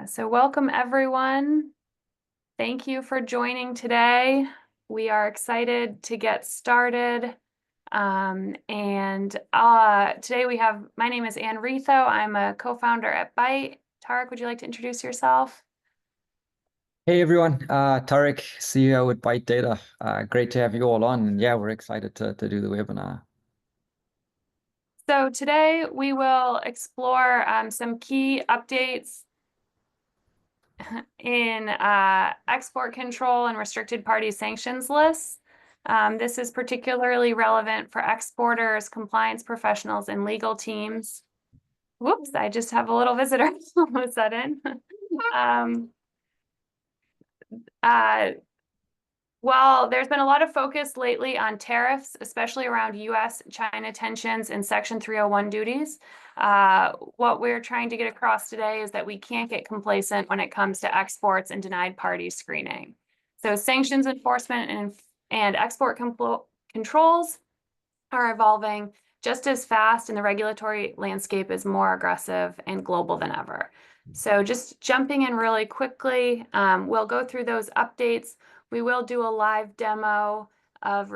So welcome everyone. Thank you for joining today. We are excited to get started. Today my name is Ann Retho. I'm a co-founder at Byte. Tarek, would you like to introduce yourself? Hey everyone, Tarek, CEO at Byte Data. Great to have you all on. And yeah, we're excited to do the webinar. So today we will explore some key updates in export control and restricted party sanctions lists. This is particularly relevant for exporters, compliance professionals, and legal teams. Whoops, I just have a little visitor all of a sudden. um, uh, well, there's been a lot of focus lately on tariffs, especially around US-China tensions and Section 301 duties. What we're trying to get across today is that we can't get complacent when it comes to exports and denied party screening. So sanctions enforcement and export controls are evolving just as fast, and the regulatory landscape is more aggressive and global than ever. So just jumping in really quickly, we'll go through those updates. We will do a live demo of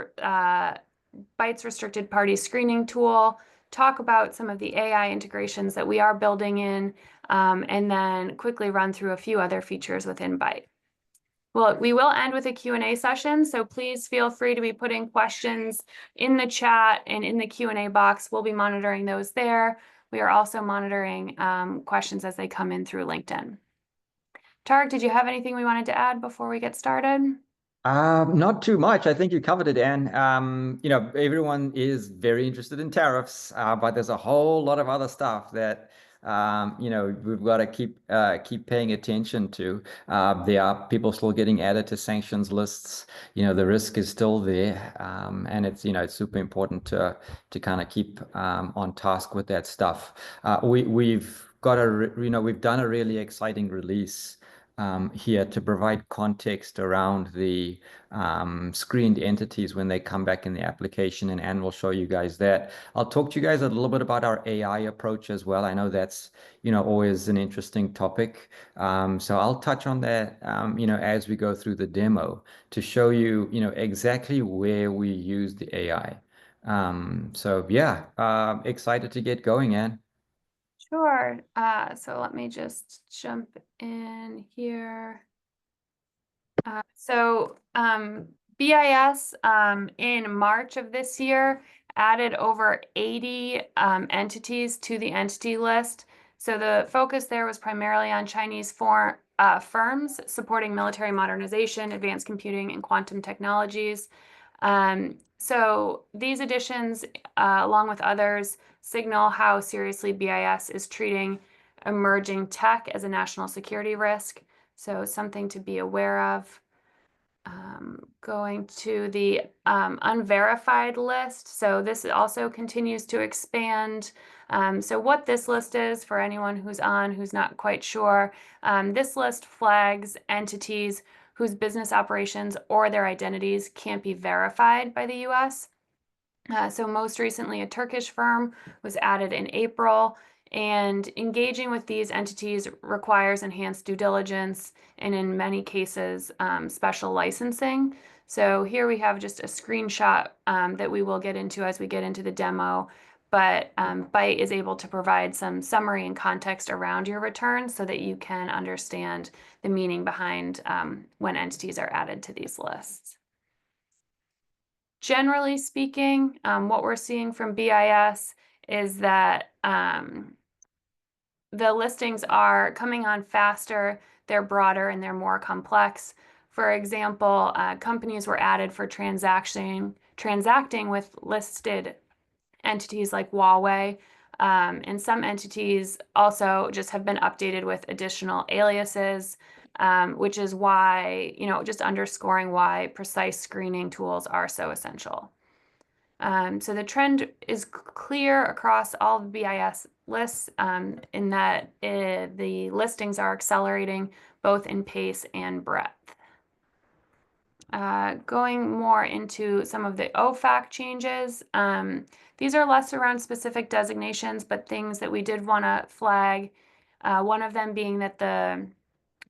Byte's restricted party screening tool, talk about some of the AI integrations that we are building in, and then quickly run through a few other features within Byte. Well, we will end with a Q&A session, so please feel free to be putting questions in the chat and in the Q&A box. We'll be monitoring those there. We are also monitoring questions as they come in through LinkedIn. Tarek, did you have anything we wanted to add before we get started? Not too much. I think you covered it, Anne. Everyone is very interested in tariffs, but there's a whole lot of other stuff that we've got to keep paying attention to. There are people still getting added to sanctions lists. The risk is still there, and it's super important to kind of keep on task with that stuff. We've done a really exciting release here to provide context around the screened entities when they come back in the application, and Anne will show you guys that. I'll talk to you guys a little bit about our AI approach as well. I know that's always an interesting topic. So I'll touch on that as we go through the demo to show you exactly where we use the AI. So yeah, excited to get going, Anne. Sure. So let me just jump in here. BIS in March of this year added over 80 entities to the entity list. So the focus there was primarily on Chinese firms supporting military modernization, advanced computing, and quantum technologies. So these additions, along with others, signal how seriously BIS is treating emerging tech as a national security risk. So something to be aware of. Going to the unverified list. So this also continues to expand. So what this list is, for anyone who's not quite sure, this list flags entities whose business operations or their identities can't be verified by the US. So most recently, a Turkish firm was added in April, and engaging with these entities requires enhanced due diligence and in many cases, special licensing. So here we have just a screenshot that we will get into as we get into the demo, but Byte is able to provide some summary and context around your return so that you can understand the meaning behind when entities are added to these lists. Generally speaking, what we're seeing from BIS is that the listings are coming on faster, they're broader, and they're more complex. For example, companies were added for transacting with listed entities like Huawei, and some entities also just have been updated with additional aliases, which is why, just underscoring why precise screening tools are so essential. So the trend is clear across all the BIS lists in that the listings are accelerating both in pace and breadth. Going more into some of the OFAC changes, these are less around specific designations, but things that we did want to flag One of them being that the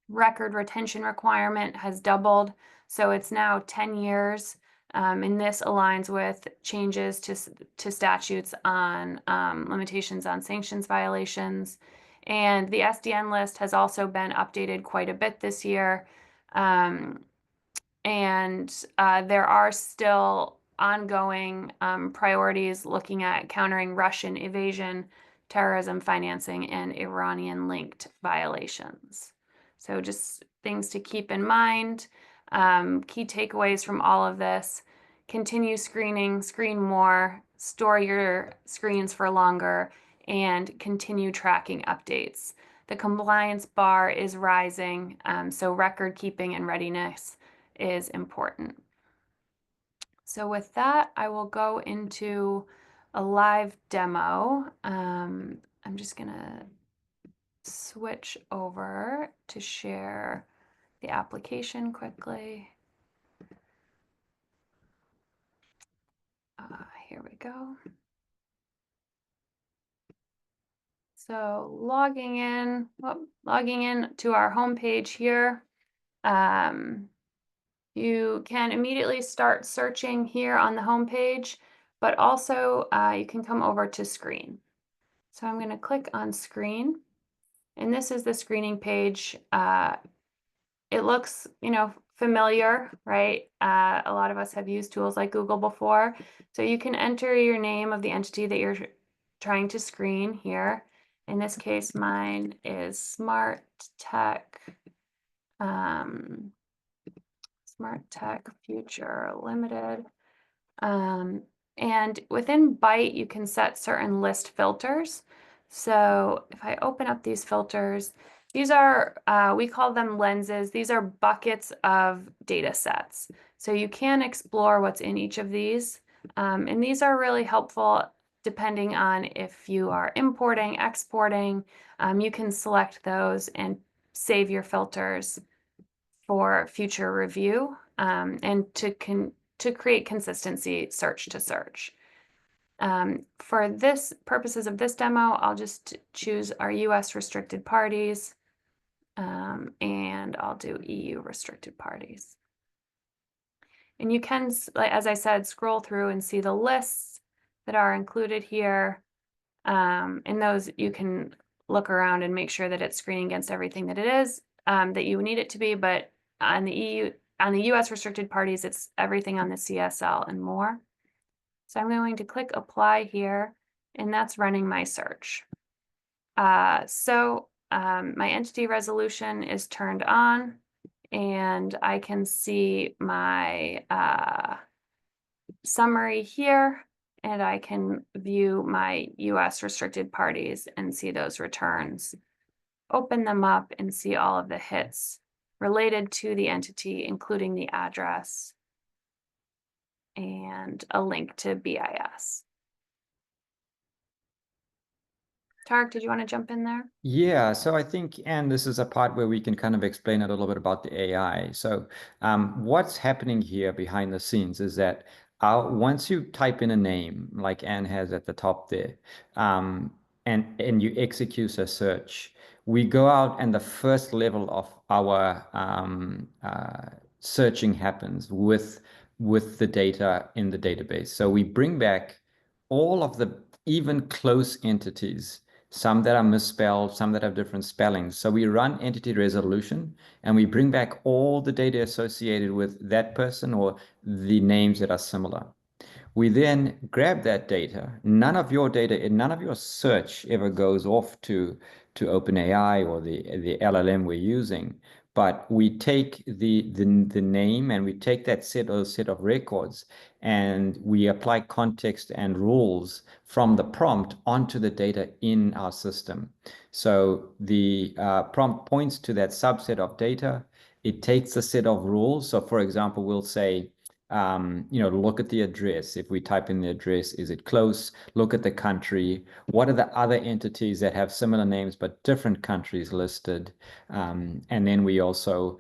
record retention requirement has doubled, so it's now 10 years. And this aligns with changes to statutes on limitations on sanctions violations. And the SDN list has also been updated quite a bit this year. And there are still ongoing priorities looking at countering Russian evasion, terrorism financing, and Iranian-linked violations. So just things to keep in mind. Key takeaways from all of this: continue screening, screen more, store your screens for longer, and continue tracking updates. The compliance bar is rising, so record keeping and readiness is important. So with that, I will go into a live demo. I'm just gonna switch over to share the application quickly. Here we go. So logging in to our homepage here. You can immediately start searching here on the home page, but also you can come over to screen. So I'm going to click on screen, and this is the screening page. It looks, familiar, right? A lot of us have used tools like Google before. So you can enter your name of the entity that you're trying to screen here. In this case, mine is Smart Tech. Smart Tech Future Limited. And within Byte, you can set certain list filters. So if I open up these filters, these are, we call them lenses. These are buckets of data sets. So you can explore what's in each of these. And these are really helpful depending on if you are importing, exporting. You can select those and save your filters for future review, and to create consistency search to search. For this purposes of this demo, I'll just choose our US restricted parties, and I'll do EU restricted parties. And you can, as I said, scroll through and see the lists that are included here. And those you can look around and make sure that it's screening against everything that it is, that you need it to be, but on the US restricted parties, it's everything on the CSL and more. So I'm going to click apply here, and that's running my search. My entity resolution is turned on, and I can see my summary here, and I can view my US restricted parties and see those returns, open them up and see all of the hits related to the entity, including the address and a link to BIS. Tarek, did you want to jump in there? Yeah, so I think, and this is a part where we can kind of explain a little bit about the AI. So what's happening here behind the scenes is that once you type in a name, like Anne has at the top there, and you execute a search, we go out and the first level of our searching happens with the data in the database. So we bring back all of the even close entities, some that are misspelled, some that have different spellings. So we run entity resolution and we bring back all the data associated with that person or the names that are similar. We then grab that data. None of your data, none of your search ever goes off to OpenAI or the LLM we're using. But we take the name and we take that set of records and we apply context and rules from the prompt onto the data in our system. So the prompt points to that subset of data. It takes a set of rules. So for example, we'll say, look at the address. If we type in the address, is it close? Look at the country. What are the other entities that have similar names but different countries listed? And then we also,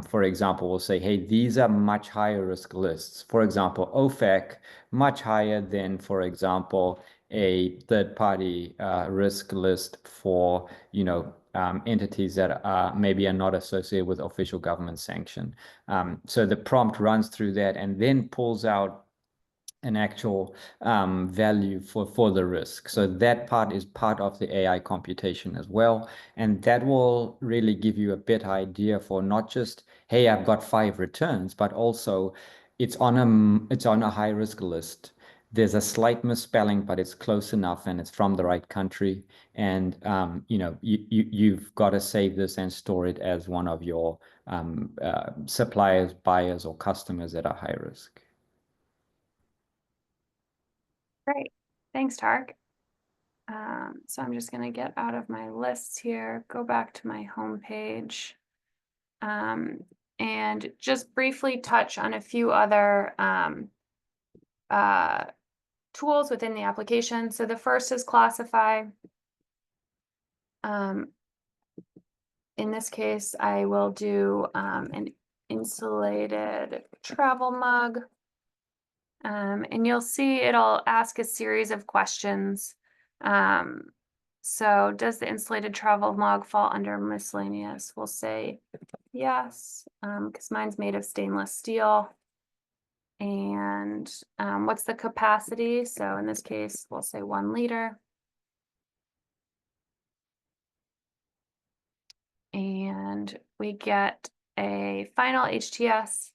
for example, will say, hey, these are much higher risk lists. For example, OFAC, much higher than, for example, a third-party risk list for, entities that maybe are not associated with official government sanction. So the prompt runs through that and then pulls out an actual value for the risk. So that part is part of the AI computation as well. And that will really give you a better idea for not just, hey, I've got 5 returns, but also it's on a high risk list. There's a slight misspelling, but it's close enough and it's from the right country. And you've got to save this and store it as one of your suppliers, buyers, or customers that are high risk. Great. Thanks, Tark. So I'm just going to get out of my lists here, go back to my home page, and just briefly touch on a few other tools within the application. So the first is classify. In this case, I will do an insulated travel mug. And you'll see it'll ask a series of questions. So does the insulated travel mug fall under miscellaneous? We'll say yes, because mine's made of stainless steel. And what's the capacity? So in this case, we'll say 1 liter. And we get a final HTS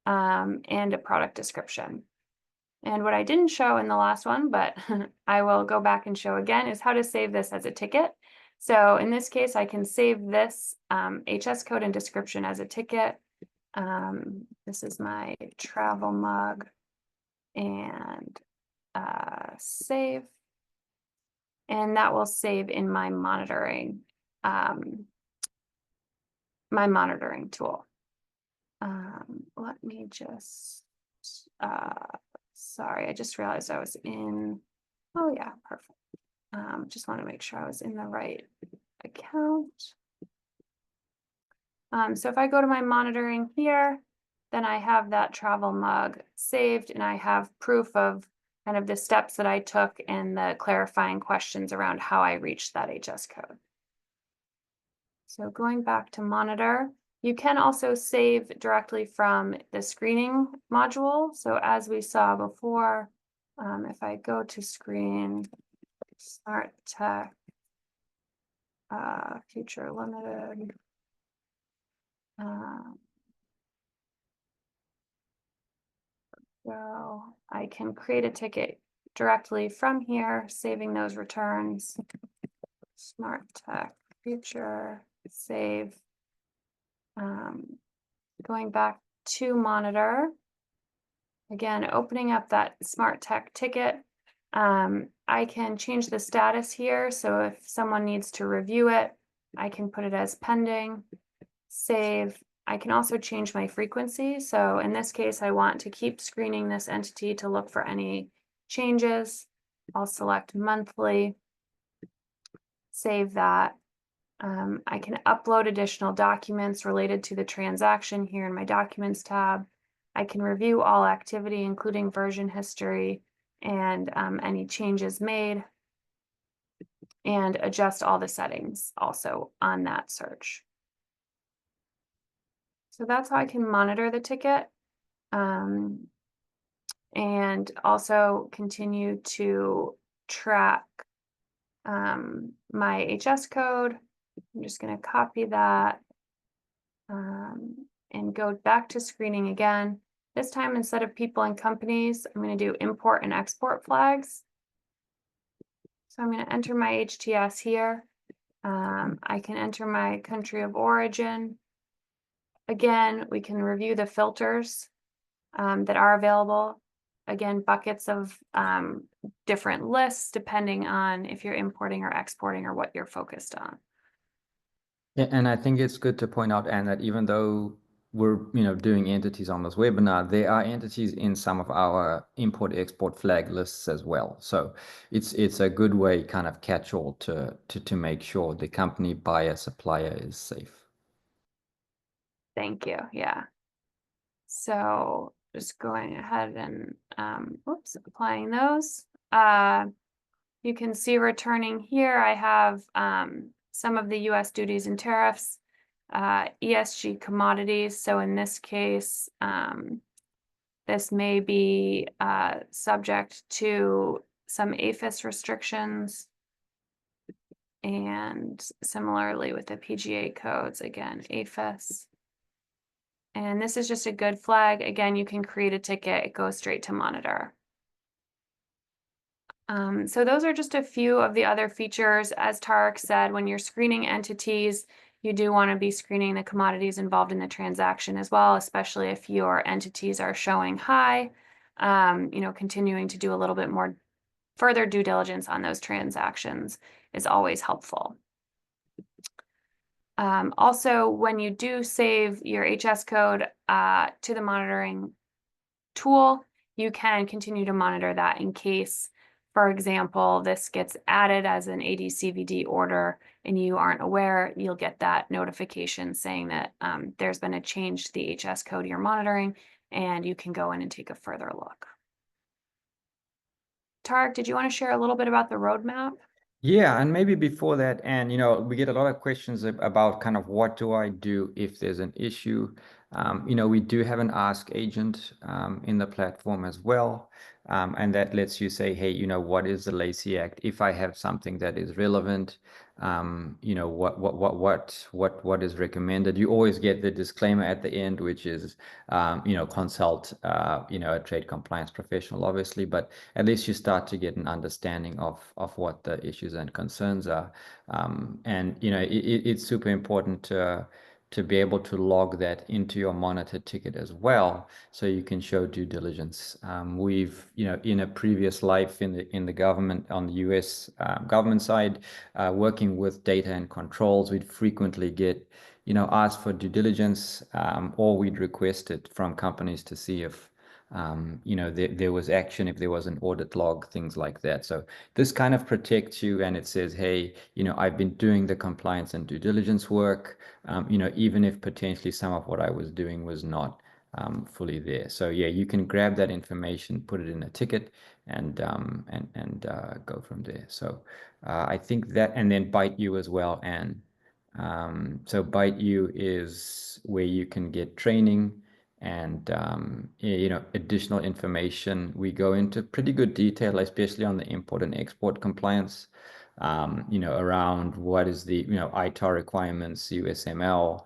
and a product description. And what I didn't show in the last one, but I will go back and show again, is how to save this as a ticket. So in this case, I can save this HS code and description as a ticket. This is my travel mug, and save. And that will save in my monitoring tool. Let me just, sorry, I just realized I was in, oh yeah, perfect. Just want to make sure I was in the right account. So if I go to my monitoring here, then I have that travel mug saved, and I have proof of kind of the steps that I took and the clarifying questions around how I reached that HS code. So going back to monitor, you can also save directly from the screening module. So as we saw before, if I go to screen, Smart Tech, Future Limited, so I can create a ticket directly from here, saving those returns. Smart Tech, Future, save. Going back to monitor, again, opening up that Smart Tech ticket, I can change the status here. So if someone needs to review it, I can put it as pending, save. I can also change my frequency. So in this case, I want to keep screening this entity to look for any changes. I'll select monthly, save that. I can upload additional documents related to the transaction here in my Documents tab. I can review all activity, including version history and any changes made, and adjust all the settings also on that search. So that's how I can monitor the ticket, and also continue to track my HS code. I'm just going to copy that and go back to screening again. This time, instead of people and companies, I'm going to do import and export flags. So I'm going to enter my HTS here. I can enter my country of origin. Again, we can review the filters that are available. Again, buckets of different lists depending on if you're importing or exporting or what you're focused on. Yeah, and I think it's good to point out, Anne, that even though we're doing entities on this webinar, there are entities in some of our import-export flag lists as well. So it's a good way, kind of catch-all to make sure the company, buyer, supplier is safe. Thank you. Yeah. So just going ahead and applying those. You can see returning here, I have some of the US duties and tariffs, ESG commodities. So in this case, this may be subject to some APHIS restrictions. And similarly with the PGA codes, again, APHIS. And this is just a good flag. Again, you can create a ticket, it goes straight to monitor. So those are just a few of the other features. As Tarek said, when you're screening entities, you do want to be screening the commodities involved in the transaction as well, especially if your entities are showing high, continuing to do a little bit more further due diligence on those transactions is always helpful. Also, when you do save your HS code to the monitoring tool, you can continue to monitor that in case, for example, this gets added as an AD/CVD order and you aren't aware, you'll get that notification saying that there's been a change to the HS code you're monitoring, and you can go in and take a further look. Tarek, did you want to share a little bit about the roadmap? Yeah, and maybe before that, and we get a lot of questions about kind of what do I do if there's an issue. We do have an ask agent in the platform as well. And that lets you say, hey, what is the Lacey Act? If I have something that is relevant, what is recommended? You always get the disclaimer at the end, which is, consult, a trade compliance professional, obviously, but at least you start to get an understanding of what the issues and concerns are. And it's super important to be able to log that into your monitor ticket as well, so you can show due diligence. We've, in a previous life in the government, on the US government side, working with data and controls, we'd frequently get, asked for due diligence, or we'd request it from companies to see if there was action, if there was an audit log, things like that. So this kind of protects you, and it says, hey, I've been doing the compliance and due diligence work, even if potentially some of what I was doing was not fully there. So yeah, you can grab that information, put it in a ticket, and go from there. So I think that, and then Bite You as well, and so Bite You is where you can get training and additional information. We go into pretty good detail, especially on the import and export compliance, around what is the ITAR requirements, USML,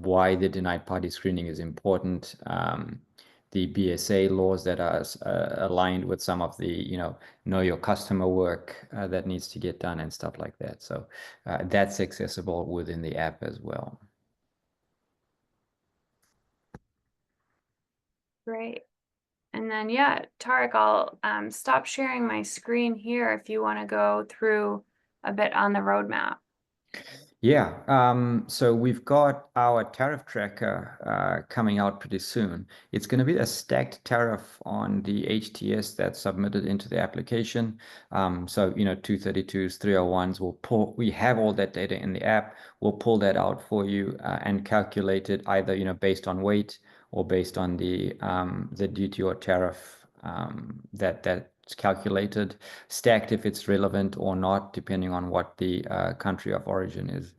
why the denied party screening is important, the BSA laws that are aligned with some of the know your customer work that needs to get done and stuff like that. So that's accessible within the app as well. Great. And then, yeah, Tarek, I'll stop sharing my screen here if you want to go through a bit on the roadmap. Yeah, so we've got our tariff tracker coming out pretty soon. It's going to be a stacked tariff on the HTS that's submitted into the application. So, 232s, 301s, we have all that data in the app. We'll pull that out for you and calculate it either, based on weight or based on the duty or tariff that's calculated, stacked if it's relevant or not, depending on what the country of origin is.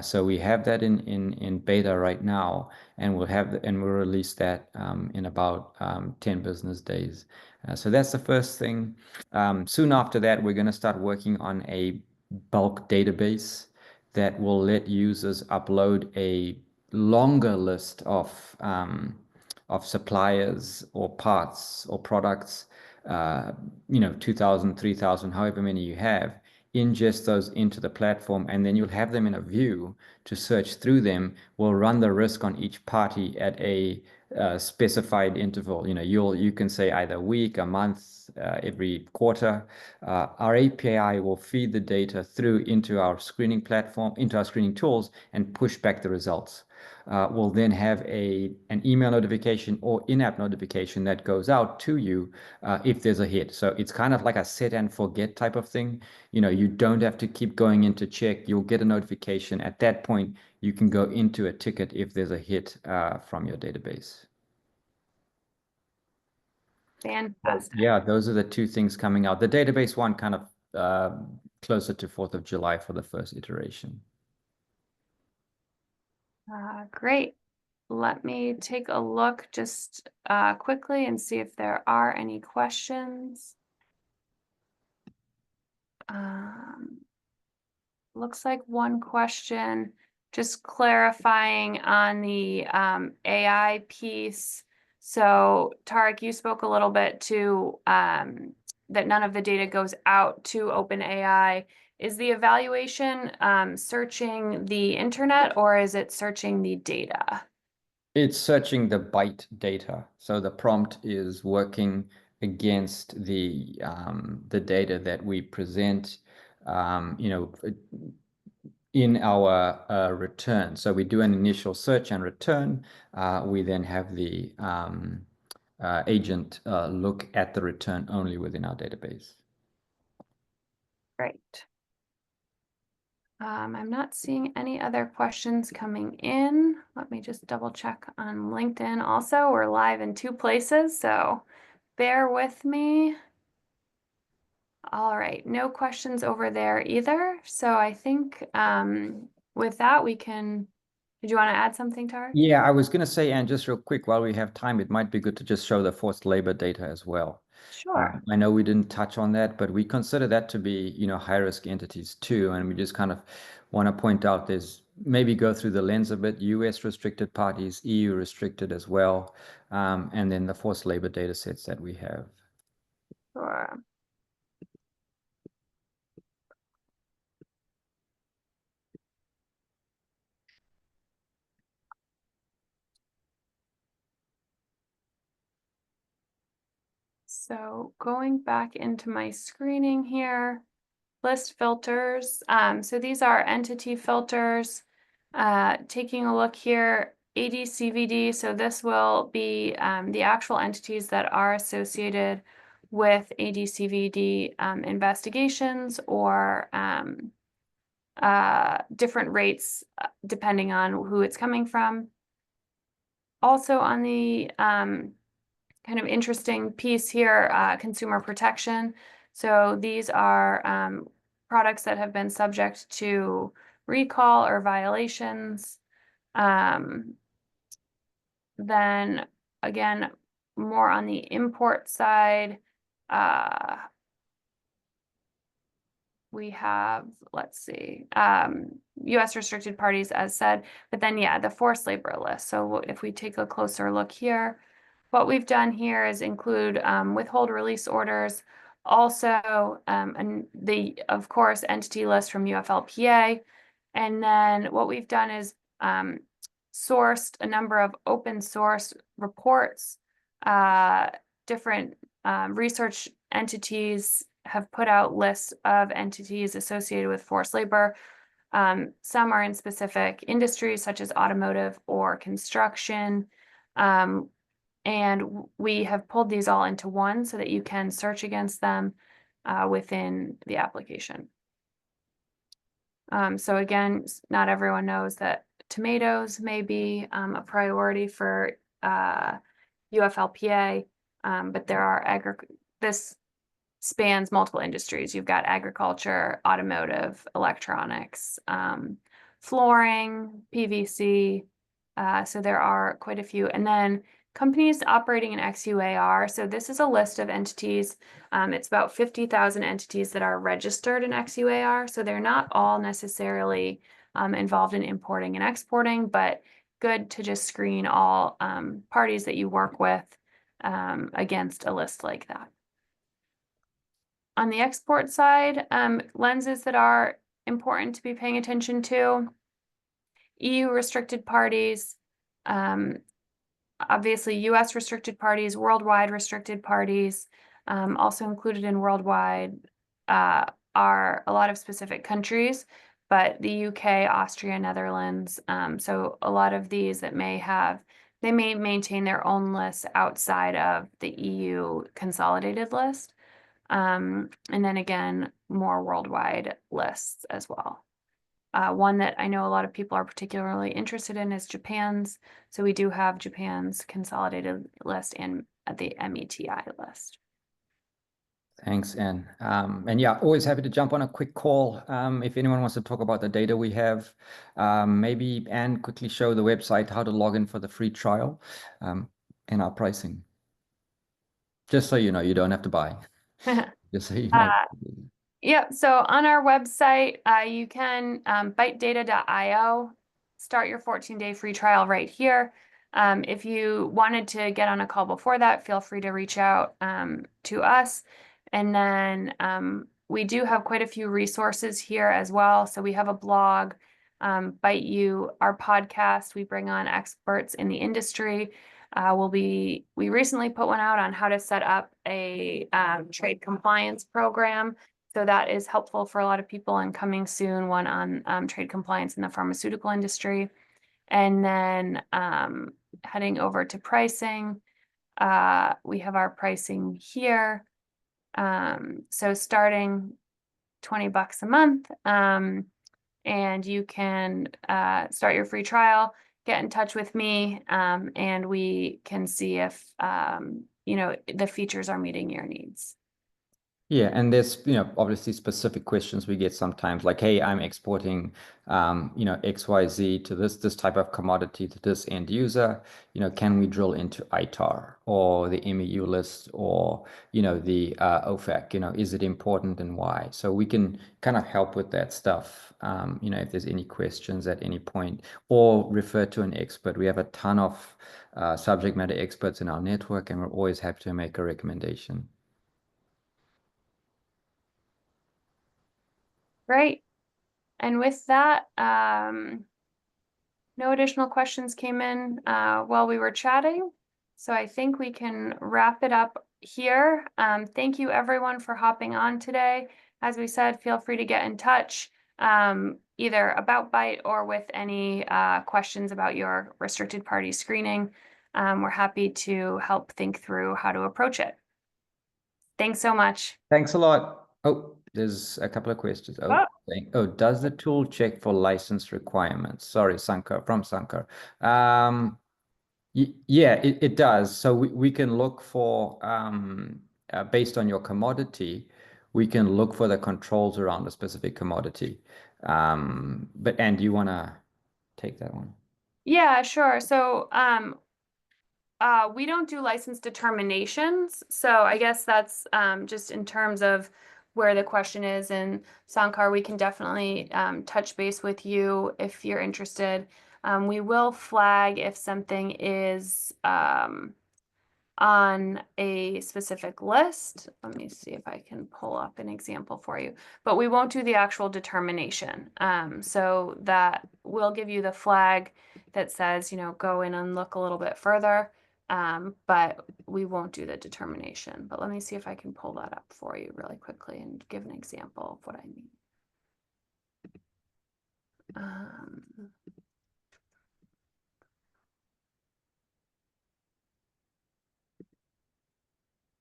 So we have that in beta right now, and we'll release that in about 10 business days. So that's the first thing. Soon after that, we're going to start working on a bulk database that will let users upload a longer list of suppliers or parts or products, 2,000, 3,000, however many you have, ingest those into the platform, and then you'll have them in a view to search through them. We'll run the risk on each party at a specified interval. You can say either a week, a month, every quarter. Our API will feed the data through into our screening platform, into our screening tools, and push back the results. We'll then have an email notification or in-app notification that goes out to you if there's a hit. So it's kind of like a set and forget type of thing. You don't have to keep going in to check. You'll get a notification. At that point, you can go into a ticket if there's a hit from your database. Fantastic. Yeah, those are the two things coming out. The database one kind of closer to 4th of July for the first iteration. Great. Let me take a look just quickly and see if there are any questions. Looks like one question, just clarifying on the AI piece. So Tarek, you spoke a little bit to that none of the data goes out to OpenAI. Is the evaluation searching the internet or is it searching the data? It's searching the byte data. So the prompt is working against the data that we present, in our return. So we do an initial search and return. We then have the agent look at the return only within our database. Great. I'm not seeing any other questions coming in. Let me just double check on LinkedIn also. We're live in 2 places, so bear with me. All right, no questions over there either. So I think with that, we can, did you want to add something, Tarek? Yeah, I was going to say, and just real quick, while we have time, it might be good to just show the forced labor data as well. Sure. I know we didn't touch on that, but we consider that to be, high risk entities too. And we just kind of want to point out there's maybe go through the lens a bit, US restricted parties, EU restricted as well, and then the forced labor data sets that we have. Sure. So going back into my screening here, list filters. So these are entity filters. Taking a look here, ADCVD. So this will be the actual entities that are associated with ADCVD investigations or different rates depending on who it's coming from. Also on the kind of interesting piece here, consumer protection. So these are products that have been subject to recall or violations. Then again, more on the import side, we have, let's see, US restricted parties as said, but then yeah, the forced labor list. So if we take a closer look here, what we've done here is include withhold release orders, also and of course, entity list from UFLPA. And then what we've done is sourced a number of open source reports. Different research entities have put out lists of entities associated with forced labor. Some are in specific industries such as automotive or construction. And we have pulled these all into one so that you can search against them within the application. So again, not everyone knows that tomatoes may be a priority for UFLPA, but there are this spans multiple industries. You've got agriculture, automotive, electronics, flooring, PVC. So there are quite a few. And then companies operating in XUAR. So this is a list of entities. It's about 50,000 entities that are registered in XUAR. So they're not all necessarily involved in importing and exporting, but good to just screen all parties that you work with against a list like that. On the export side, lenses that are important to be paying attention to, EU restricted parties, obviously US restricted parties, worldwide restricted parties. Also included in worldwide are a lot of specific countries, but the UK, Austria, Netherlands. So a lot of these that they may maintain their own lists outside of the EU consolidated list. And then again, more worldwide lists as well. One that I know a lot of people are particularly interested in is Japan's. So we do have Japan's consolidated list and the METI list. Thanks, Anne. And yeah, always happy to jump on a quick call. If anyone wants to talk about the data we have, maybe Anne quickly show the website how to log in for the free trial, and our pricing. Just so you know, you don't have to buy. Just so you know. Uh, Yep. So on our website, you can bitedata.io, start your 14-day free trial right here. If you wanted to get on a call before that, feel free to reach out to us. And then we do have quite a few resources here as well. So we have a blog, Bite You, our podcast. We bring on experts in the industry. We recently put one out on how to set up a trade compliance program. So that is helpful for a lot of people, and coming soon, one on trade compliance in the pharmaceutical industry. And then heading over to pricing, we have our pricing here. So starting $20 a month, and you can start your free trial, get in touch with me, and we can see if the features are meeting your needs. Yeah, and there's, obviously specific questions we get sometimes, like, hey, I'm exporting, XYZ to this type of commodity to this end user. Can we drill into ITAR or the MEU list or, the OFAC? Is it important and why? So we can kind of help with that stuff, if there's any questions at any point, or refer to an expert. We have a ton of subject matter experts in our network, and we're always happy to make a recommendation. Great. And with that, no additional questions came in while we were chatting. So I think we can wrap it up here. Thank you everyone for hopping on today. As we said, feel free to get in touch either about Byte or with any questions about your restricted party screening. We're happy to help think through how to approach it. Thanks so much. Thanks a lot. Oh, there's a couple of questions. Oh. Does the tool check for license requirements? Sorry, Sankar, from Sankar. Yeah, it does. So we can look for, based on your commodity, we can look for the controls around a specific commodity. And you want to take that one? Yeah, sure. So we don't do license determinations, so I guess that's just in terms of where the question is. And Sankar, we can definitely touch base with you if you're interested. We will flag if something is on a specific list. Let me see if I can pull up an example for you, but we won't do the actual determination. So that will give you the flag that says, go in and look a little bit further, but we won't do the determination. But let me see if I can pull that up for you really quickly and give an example of what I mean.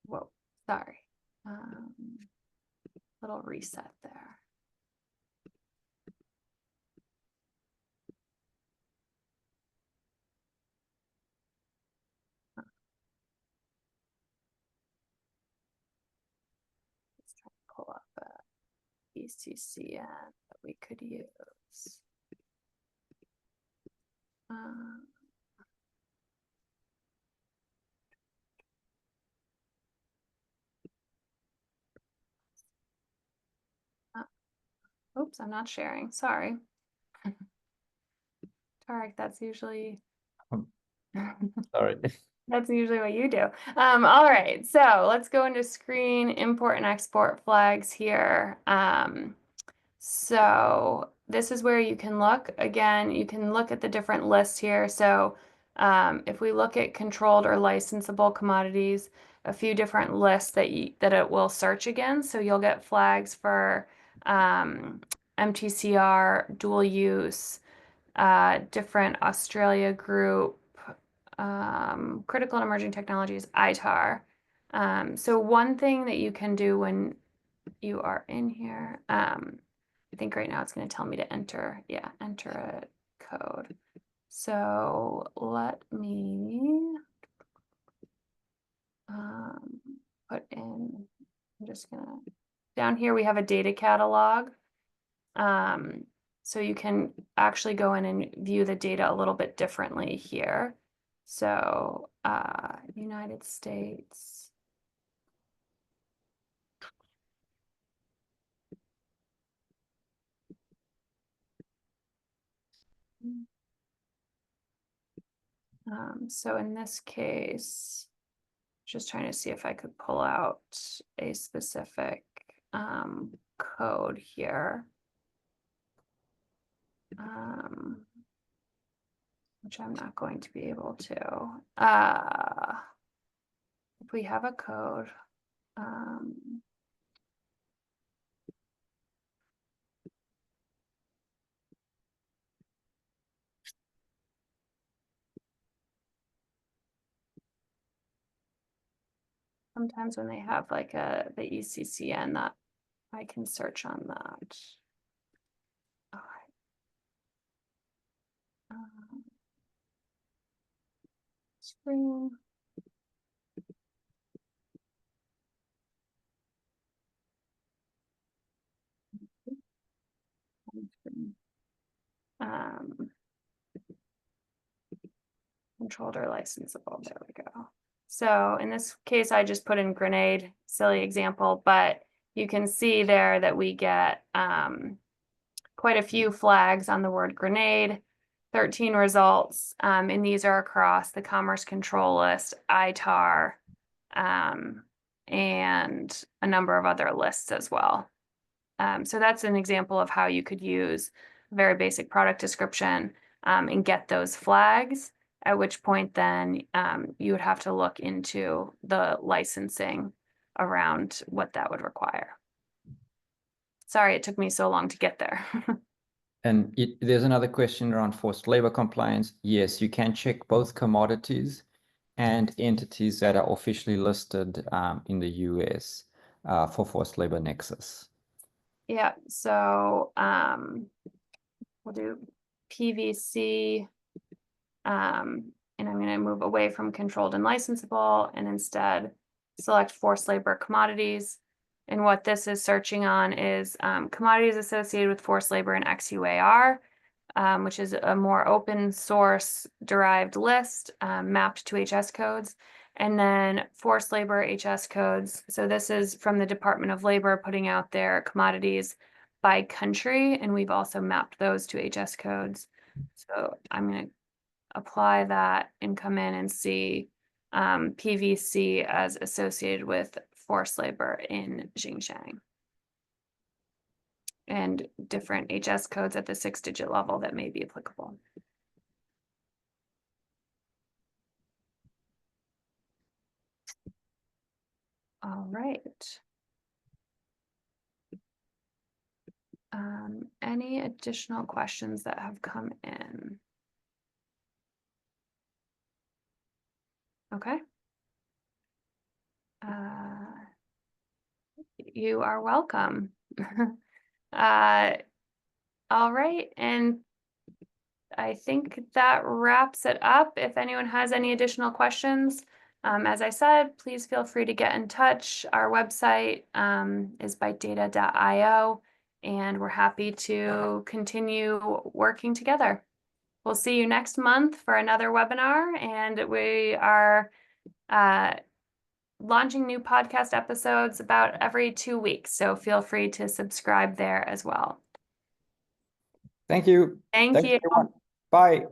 Whoa, sorry. Little reset there. Let's try to pull up a ECCN that we could use. Oops, I'm not sharing. Sorry. Tarek, that's usually Sorry. that's usually what you do. All right, so let's go into screen, import and export flags here. So this is where you can look. Again, you can look at the different lists here. So if we look at controlled or licensable commodities, a few different lists that it will search against. So you'll get flags for MTCR, dual use, different Australia group, critical and emerging technologies, ITAR. So one thing that you can do when you are in here, I think right now it's going to tell me to enter a code. So let me put in, I'm just gonna, down here we have a data catalog. So you can actually go in and view the data a little bit differently here. So United States. So in this case, just trying to see if I could pull out a specific code here. Which I'm not going to be able to. If we have a code, sometimes when they have like the ECCN, that I can search on that. All right. Screen. Controlled or licensable. There we go. So in this case, I just put in grenade, silly example, but you can see there that we get quite a few flags on the word grenade, 13 results, and these are across the Commerce Control List, ITAR, and a number of other lists as well. So that's an example of how you could use a very basic product description and get those flags, at which point then you would have to look into the licensing around what that would require. Sorry, it took me so long to get there. And there's another question around forced labor compliance. Yes, you can check both commodities and entities that are officially listed in the US for forced labor nexus. Yeah, so we'll do PVC, and I'm going to move away from controlled and licensable and instead select forced labor commodities. And what this is searching on is commodities associated with forced labor and XUAR, which is a more open source derived list mapped to HS codes. And then forced labor HS codes. So this is from the Department of Labor putting out their commodities by country, and we've also mapped those to HS codes. So I'm going to apply that and come in and see PVC as associated with forced labor in Xinjiang. And different HS codes at the 6-digit level that may be applicable. All right. Any additional questions that have come in? Okay. You are welcome. All right, and I think that wraps it up. If anyone has any additional questions, as I said, please feel free to get in touch. Our website is bytedata.io, and we're happy to continue working together. We'll see you next month for another webinar, and we are launching new podcast episodes about every 2 weeks, so feel free to subscribe there as well. Thank you. Thank Thanks, you. everyone. Bye.